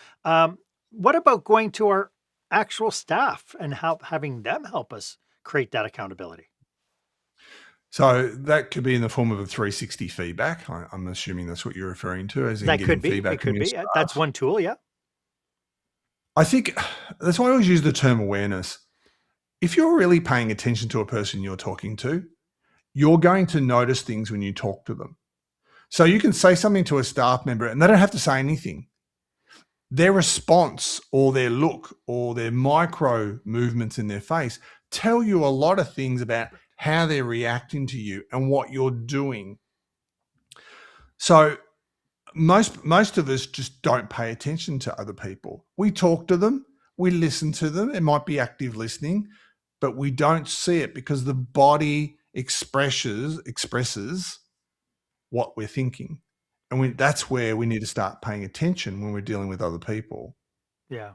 What about going to our actual staff and having them help us create that accountability? So that could be in the form of a 360 feedback. I'm assuming that's what you're referring to, as in That getting could be. It feedback from could your be. That's staff. one tool. Yeah. I think that's why I always use the term awareness. If you're really paying attention to a person you're talking to, you're going to notice things when you talk to them. So you can say something to a staff member and they don't have to say anything. Their response or their look or their micro movements in their face tell you a lot of things about how they're reacting to you and what you're doing. So most of us just don't pay attention to other people. We talk to them, we listen to them. It might be active listening, but we don't see it because the body expresses what we're thinking. And that's where we need to start paying attention when we're dealing with other people. Yeah.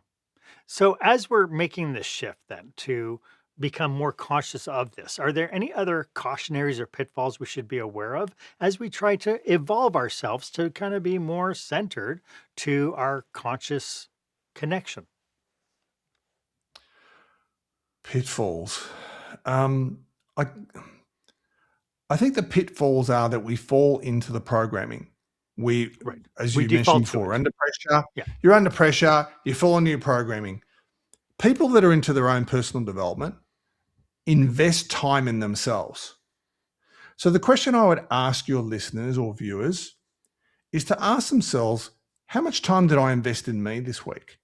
So, as we're making this shift then to become more conscious of this, are there any other cautionaries or pitfalls we should be aware of as we try to evolve ourselves to kind of be more centered to our conscious connection? Pitfalls. I I think the pitfalls are that we fall into the programming. We, Right. as We you mentioned default to before, it. under pressure. Yeah. You're under pressure. You fall into your programming. People that are into their own personal development invest time in themselves. So the question I would ask your listeners or viewers is to ask themselves, how much time did I invest in me this week?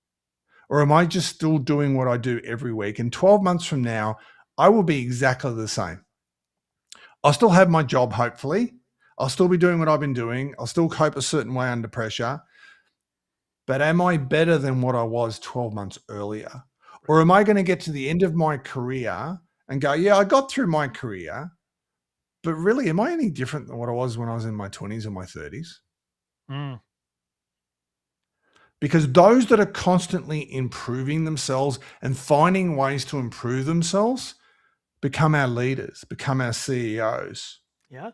Or am I just still doing what I do every week? And 12 months from now, I will be exactly the same. I'll still have my job, hopefully. I'll still be doing what I've been doing. I'll still cope a certain way under pressure. But am I better than what I was 12 months earlier? Or am I going to get to the end of my career and go, yeah, I got through my career, but really, am I any different than what I was when I was in my 20s or my 30s? Mm, Because those that are constantly improving themselves and finding ways to improve themselves become our leaders, become our CEOs. yeah.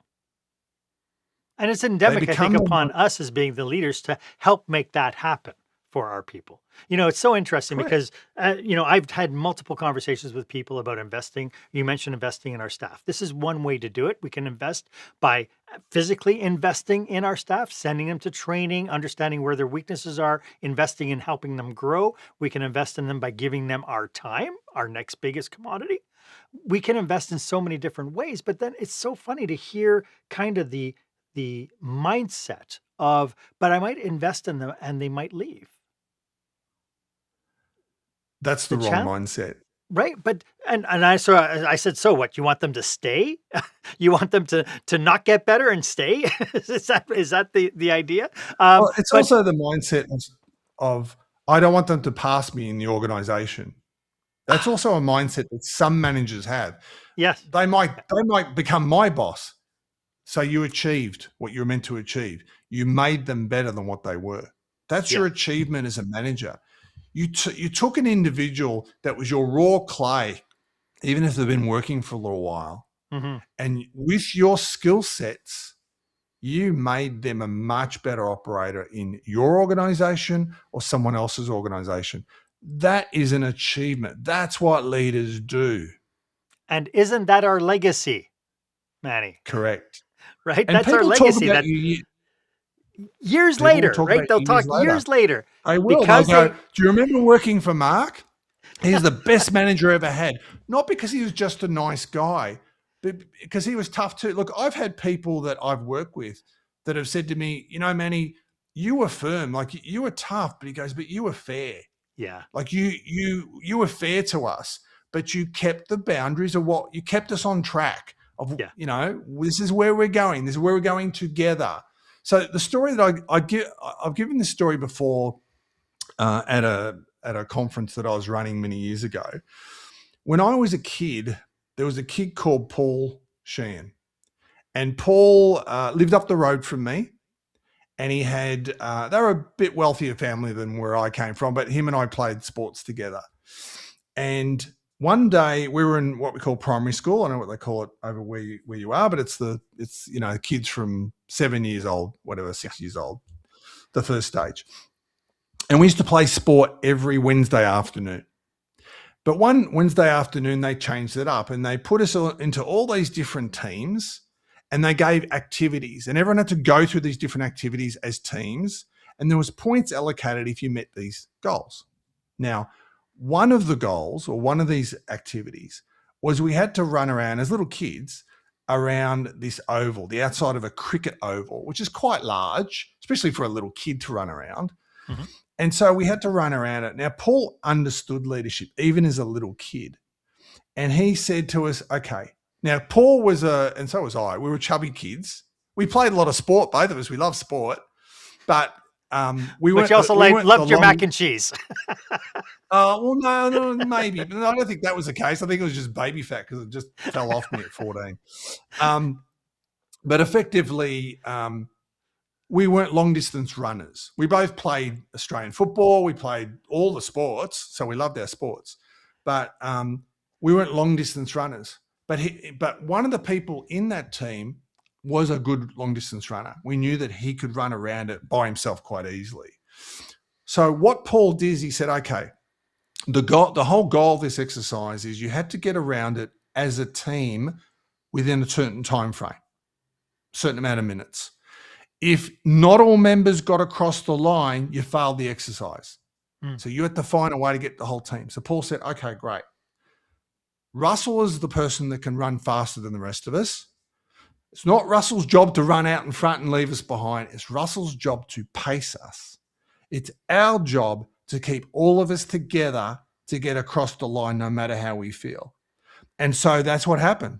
And it's They endemic, I think, become the upon one. us as being the leaders to help make that happen for our people. It's so interesting Correct. because, I've had multiple conversations with people about investing. You mentioned investing in our staff. This is one way to do it. We can invest by physically investing in our staff, sending them to training, understanding where their weaknesses are, investing in helping them grow. We can invest in them by giving them our time, our next biggest commodity. We can invest in so many different ways, but then it's so funny to hear kind of the mindset of, but I might invest in them and they might leave. That's The the wrong chan mindset. Right? But I said, "So what? You want them to stay? You want them to not get better and stay?" Is that the idea? Well, it's But also the mindset of I don't want them to pass me in the organization. That's also a mindset that some managers have. yes. They might become my boss. So you achieved what you were meant to achieve. You made them better than what they were. That's Yeah. your achievement as a manager. You took an individual that was your raw clay, even if they've been working for a little while, Mhm. and with your skill sets, you made them a much better operator in your organization or someone else's organization. That is an achievement. That's what leaders do. And isn't that our legacy, Manny? Correct. Right? And That's our people talk legacy about that you. years People will later, talk about right? They'll you years talk later. years later They will. They'll because go, they do you remember working for Mark? He's the best manager I ever had. Not because he was just a nice guy, but because he was tough too. Look, I've had people that I've worked with that have said to me, Manny, you were firm, like you were tough, but he goes, but you were fair. yeah. Like you were fair to us, but you kept the boundaries of what you kept us on track of, Yeah. this is where we're going. This is where we're going together. So the story that I've given this story before at a conference that I was running many years ago. When I was a kid, there was a kid called Paul Sheehan, and Paul lived up the road from me. And he had, they were a bit wealthier family than where I came from, but him and I played sports together. And one day we were in what we call primary school. I don't know what they call it over where you are, but it's kids from 7 years old, whatever, 6 years old, the first stage. And we used to play sport every Wednesday afternoon. But one Wednesday afternoon, they changed it up and they put us into all these different teams and they gave activities and everyone had to go through these different activities as teams. And there was points allocated if you met these goals. Now, one of the goals or one of these activities was we had to run around as little kids around this oval, the outside of a cricket oval, which is quite large, especially for a little kid to run around. Mm-hmm. And so we had to run around it. Now, Paul understood leadership, even as a little kid. And he said to us, okay, now Paul was and so was I, we were chubby kids. We played a lot of sport, both of us. We love sport. But we But you also loved your mac and cheese. Well, no, maybe. But I don't think that was the case. I think it was just baby fat because it just fell off me at 14. But effectively, we weren't long distance runners. We both played Australian football. We played all the sports, so we loved our sports. But we weren't long distance runners. But one of the people in that team was a good long distance runner. We knew that he could run around it by himself quite easily. So what Paul did is he said, okay, the whole goal of this exercise is you had to get around it as a team within a certain time frame, certain amount of minutes. If not all members got across the line, you failed the exercise. So you had to find a way to get the whole team. So Paul said, okay, great. Russell is the person that can run faster than the rest of us. It's not Russell's job to run out in front and leave us behind. It's Russell's job to pace us. It's our job to keep all of us together to get across the line no matter how we feel. And so that's what happened.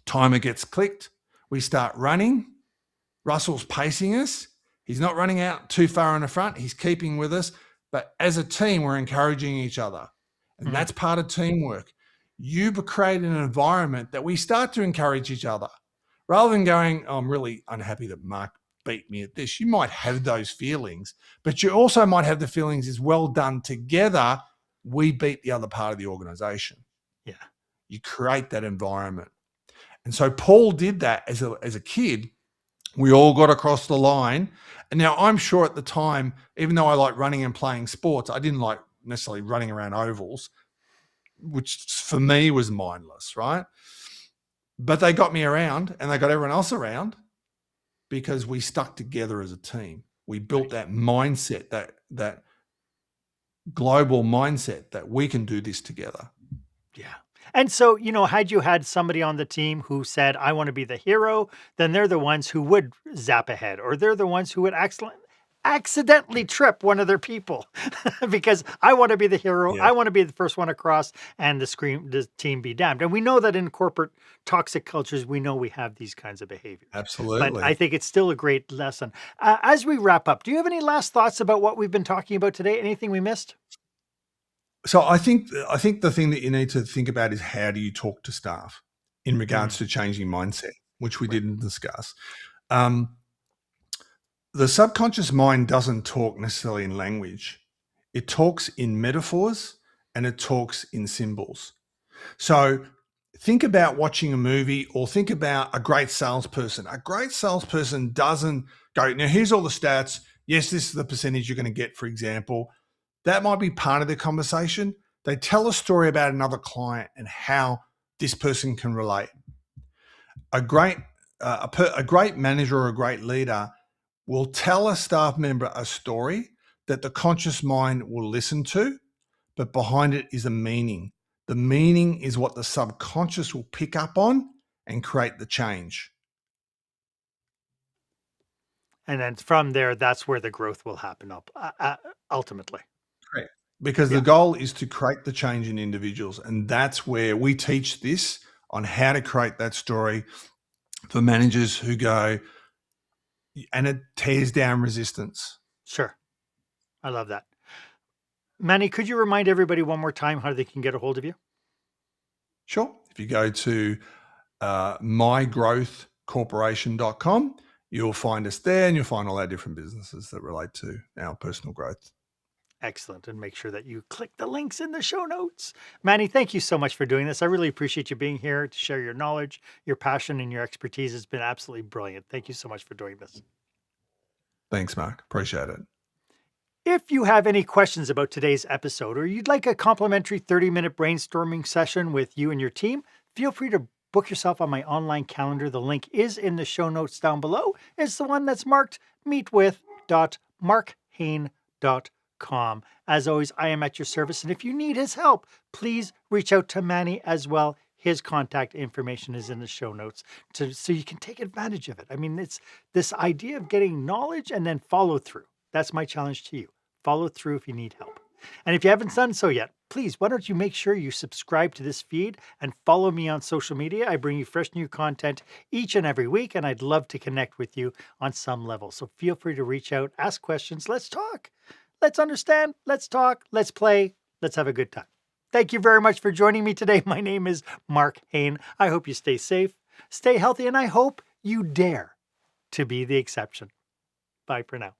Timer gets clicked. We start running. Russell's pacing us. He's not running out too far in the front. He's keeping with us. But as a team, we're encouraging each other. And that's part of teamwork. You create an environment that we start to encourage each other. Rather than going, oh, I'm really unhappy that Mark beat me at this. You might have those feelings, but you also might have the feelings is well done together. We beat the other part of the organization. Yeah. You create that environment. And so Paul did that as a kid. We all got across the line. And now I'm sure at the time, even though I like running and playing sports, I didn't like necessarily running around ovals, which for me was mindless, right? But they got me around and they got everyone else around because we stuck together as a team. We built that mindset, that global mindset that we can do this together. Yeah. And so, had you had somebody on the team who said, I want to be the hero, then they're the ones who would zap ahead, or they're the ones who would accidentally trip one of their people because I want to be the hero. Yeah. I want to be the first one across and the team be damned. And we know that in corporate toxic cultures, we know we have these kinds of behaviors. Absolutely. But I think it's still a great lesson. As we wrap up, do you have any last thoughts about what we've been talking about today? Anything we missed? So I think the thing that you need to think about is how do you talk to staff in regards to changing mindset, which we didn't discuss. The subconscious mind doesn't talk necessarily in language. It talks in metaphors and it talks in symbols. So think about watching a movie or think about a great salesperson. A great salesperson doesn't go, now here's all the stats. Yes, this is the percentage you're going to get, for example. That might be part of the conversation. They tell a story about another client and how this person can relate. A great manager or a great leader will tell a staff member a story that the conscious mind will listen to, but behind it is a meaning. The meaning is what the subconscious will pick up on and create the change. And then from there, that's where the growth will happen ultimately. Correct. Because the goal is to create the change in individuals. And that's where we teach this on how to create that story for managers who go, and it tears down resistance. Sure. I love that. Manny, could you remind everybody one more time how they can get a hold of you? Sure. If you go to mygrowthcorporation.com, you'll find us there and you'll find all our different businesses that relate to our personal growth. Excellent. And make sure that you click the links in the show notes. Manny, thank you so much for doing this. I really appreciate you being here to share your knowledge, your passion, and your expertise. It's been absolutely brilliant. Thank you so much for doing this. Thanks, Mark. Appreciate it. If you have any questions about today's episode, or you'd like a complimentary 30-minute brainstorming session with you and your team, feel free to book yourself on my online calendar. The link is in the show notes down below. It's the one that's marked meetwith.markhaine.com. As always, I am at your service, and if you need his help, please reach out to Manny as well. His contact information is in the show notes so you can take advantage of it. I mean, it's this idea of getting knowledge and then follow through. That's my challenge to you. Follow through if you need help. And if you haven't done so yet, please, why don't you make sure you subscribe to this feed and follow me on social media? I bring you fresh new content each and every week, and I'd love to connect with you on some level. So feel free to reach out, ask questions. Let's talk. Let's understand. Let's talk. Let's play. Let's have a good time. Thank you very much for joining me today. My name is Marc Haine. I hope you stay safe, stay healthy, and I hope you dare to be the exception. Bye for now.